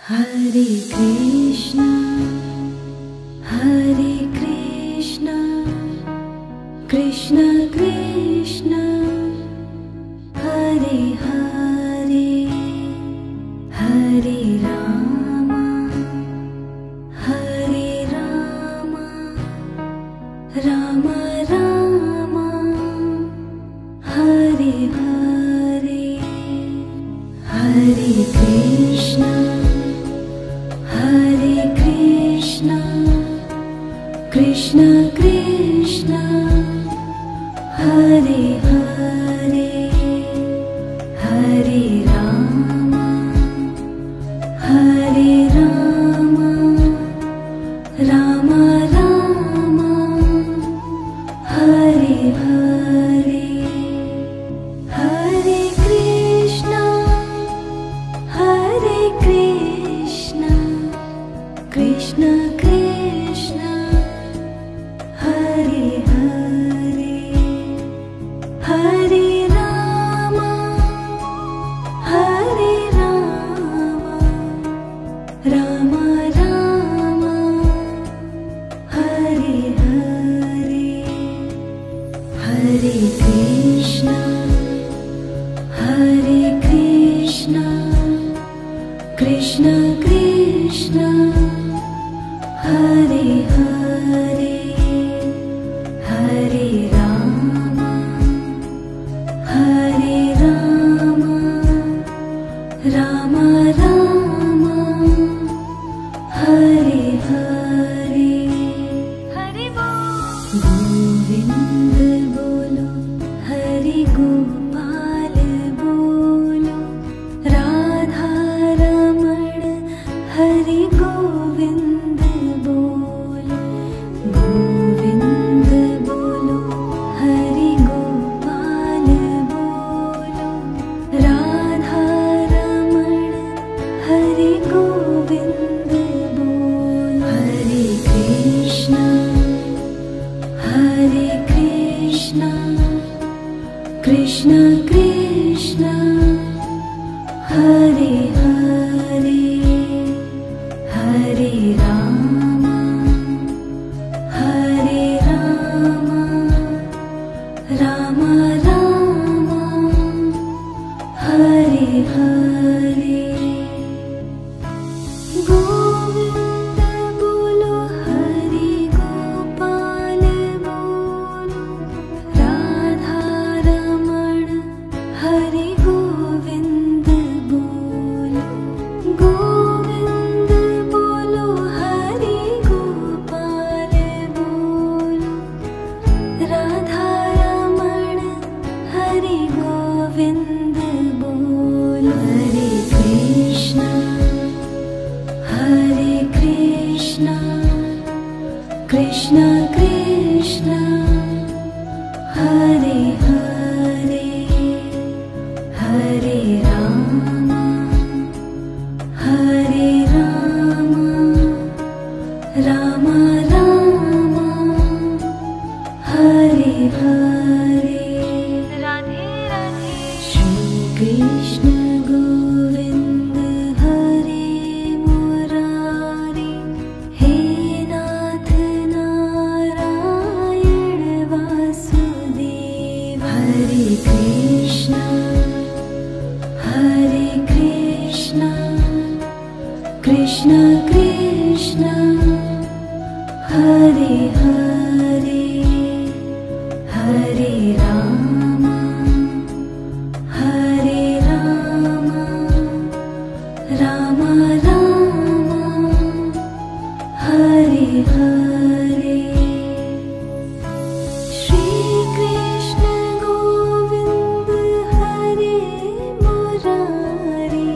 Hare Krishna, Hare Krishna, Krishna Krishna, Hare Hare, Hare Rama, Hare Rama, Rama Rama, Hare Hare, Hare Krishna, Hare Krishna, Krishna Krishna, Hare Hare, Hare Rama, Hare Rama, Rama Rama, Hare Hare, Hare Krishna, Hare Krishna, Krishna Krishna, Hare Hare, Hare Rama, Hare Rama, Rama Rama, Hare Hare, Hare Krishna, Hare Krishna, Krishna Krishna, Hare Hare, Hare Rama, Hare Rama, Rama Rama, Hare Hare, Hare Govind bolo, Hare Gopal bolo, Radha Raman, Hare Govind bolo, Govind bolo, Hare Gopal bolo, Radha Raman, Hare Govind bolo, Hare Krishna, Hare Krishna, Krishna Krishna, Hare Hare, Hare Rama, Hare Rama, Rama Rama, Hare Hare, Govind bolo, Hare Gopal bolo, Radha Raman, Hare Govind bolo, Govind bolo, Hare Gopal bolo, Radha Raman, Hare Govind bolo, Hare Krishna, Hare Krishna, Krishna Krishna, Hare Hare, Hare Rama, Hare Rama, Rama Rama, Hare Hare, Radhe Radhe, Shri Krishna Govind Hare Murari, He Nath Narayan Vasudeva, Hare Krishna, Hare Krishna, Krishna Krishna, Hare Hare, Hare Rama, Hare Rama, Rama Rama, Hare Hare, Shri Krishna Govind Hare Murari,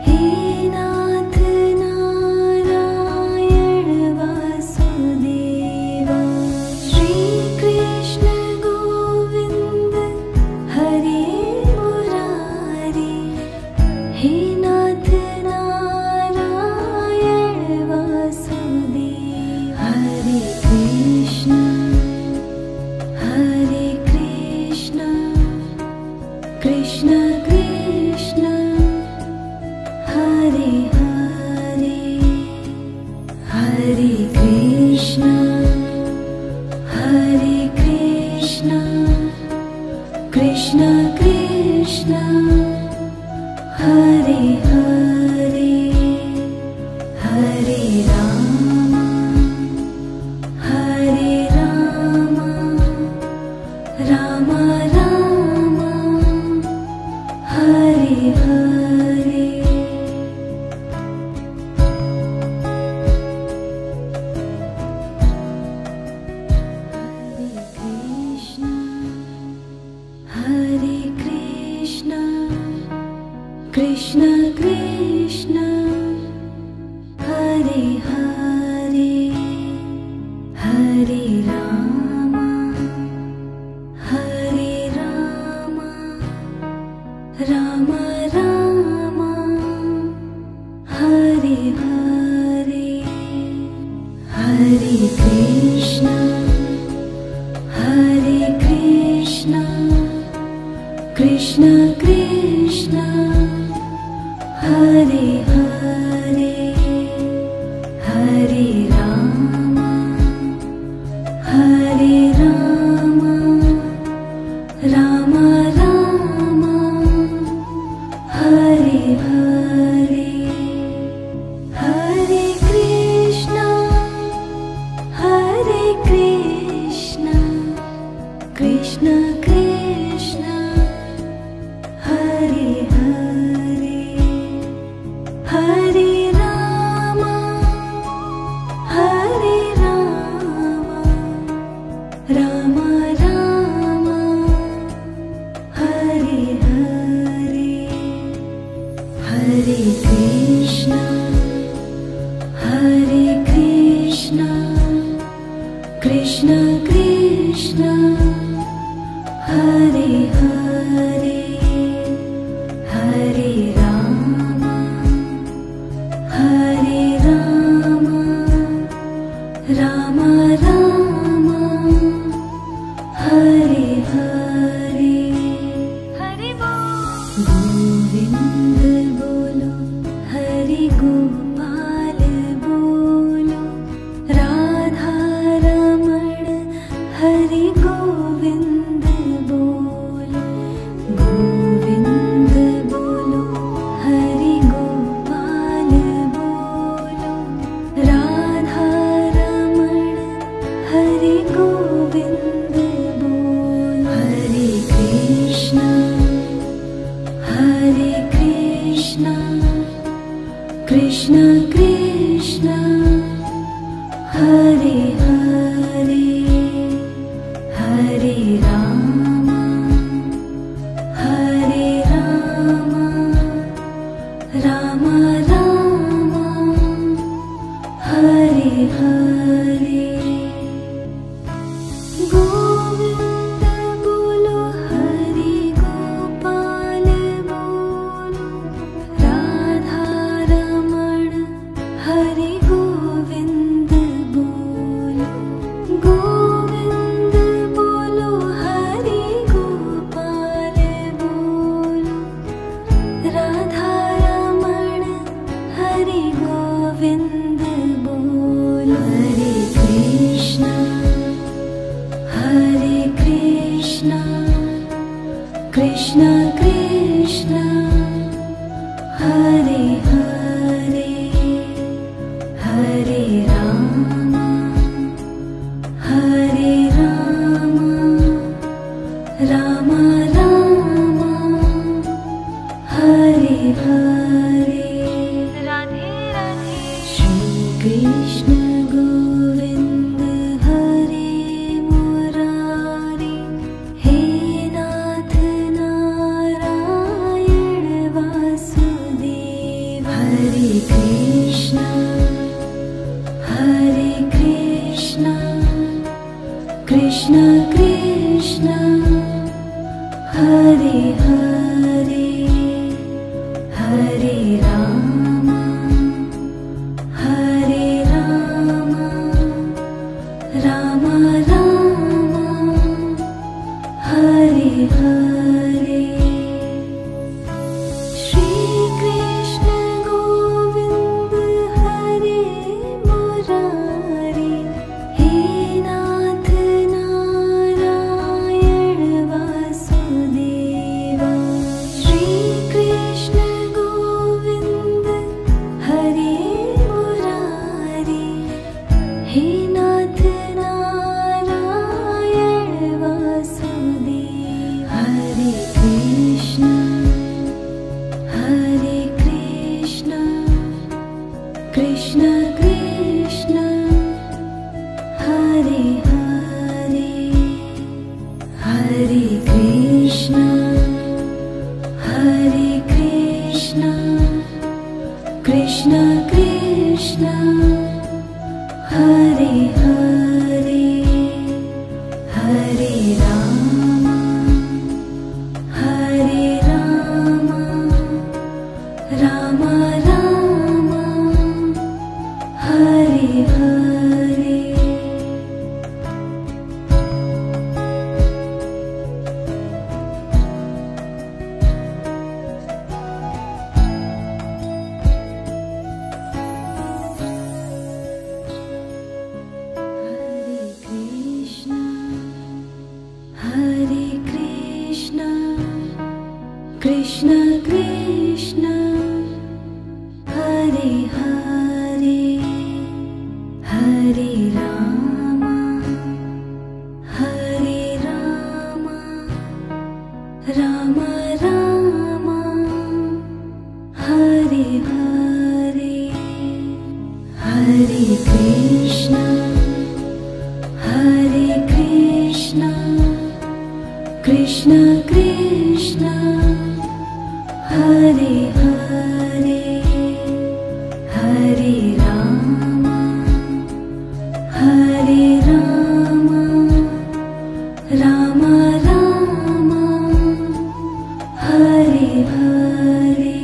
He Nath Narayan Vasudeva, Shri Krishna Govind Hare Murari, He Nath Narayan Rama Rama Hare Hare, Hare Rama, Hare Rama, Rama Rama, Hare Hare, Hare Krishna, Hare Krishna, Krishna Krishna, Hare Hare, Hare Rama, Hare Rama, Rama Rama, Hare Hare,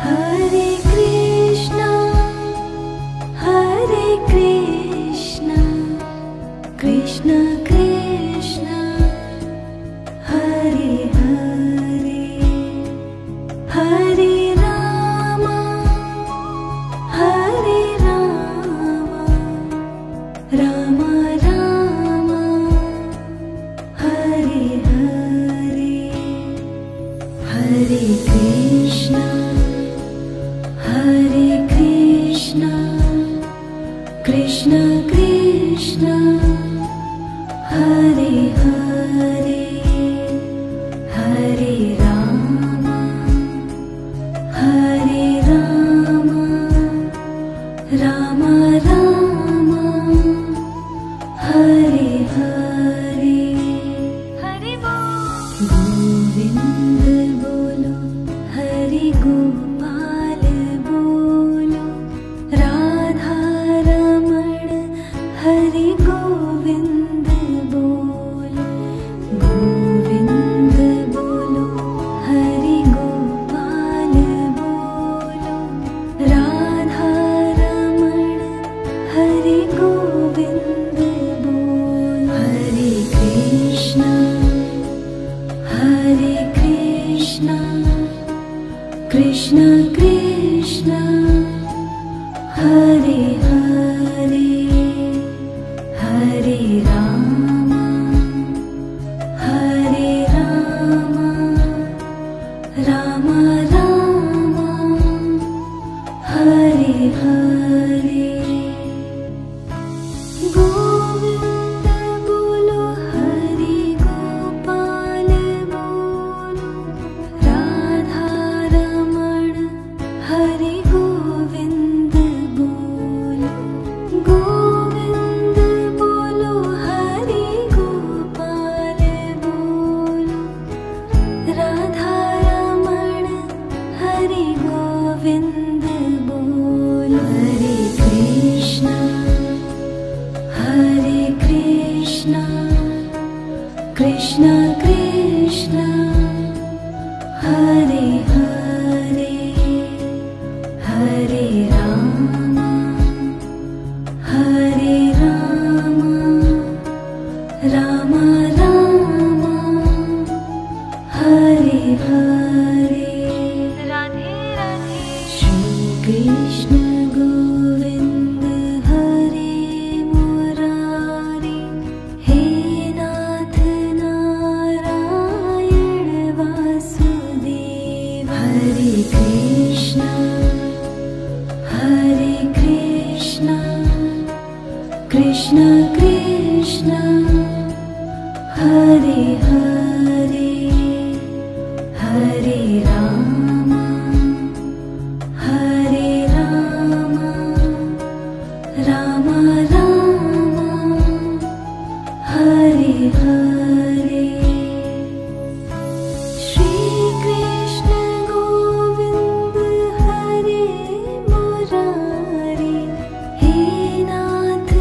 Hare Krishna, Hare Krishna, Krishna Krishna, Hare Hare, Hare Rama, Hare Rama, Rama Rama, Hare Hare, Hare Krishna, Hare Krishna, Krishna Krishna, Hare Hare, Hare Rama, Hare Rama, Rama Rama, Hare Hare, Hare Govind bolo, Hare Gopal bolo, Radha Raman, Hare Govind bolo, Govind bolo, Hare Gopal bolo, Radha Raman, Hare Govind bolo, Hare Krishna, Hare Krishna, Krishna Krishna, Hare Hare, Hare Rama, Hare Rama, Rama Rama, Hare Hare, Govind bolo, Hare Gopal bolo, Radha Raman, Hare Govind bolo, Govind bolo, Hare Gopal bolo, Radha Raman, Hare Govind bolo, Hare Krishna, Hare Krishna, Krishna Krishna, Hare Hare, Hare Rama, Hare Rama, Rama Rama, Hare Hare, Radhe Radhe, Shri Krishna Govind Hare Murari, He Nath Narayan Vasudeva, Hare Krishna, Hare Krishna, Krishna Krishna, Hare Hare, Hare Rama, Hare Rama, Rama Rama, Hare Hare, Shri Krishna Govind Hare Murari, He Nath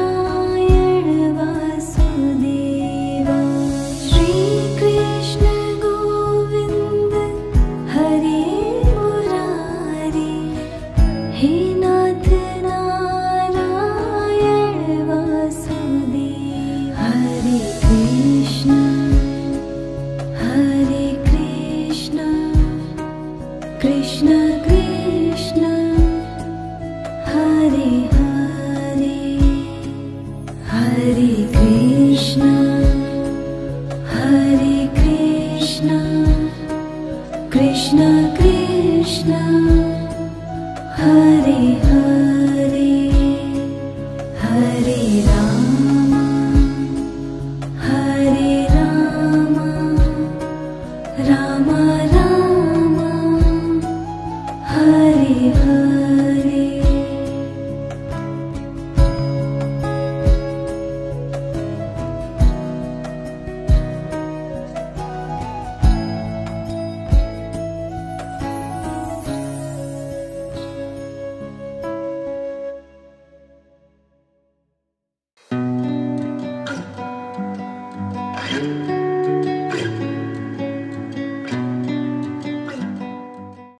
Narayan Vasudeva, Shri Krishna Govind Hare Murari, He Nath Narayan Vasudeva, Hare Krishna, Hare Krishna, Krishna Krishna, Hare Hare, Hare Krishna, Hare Krishna, Krishna Krishna, Hare Hare Rama Hare Rama Ram Ram Hare Hare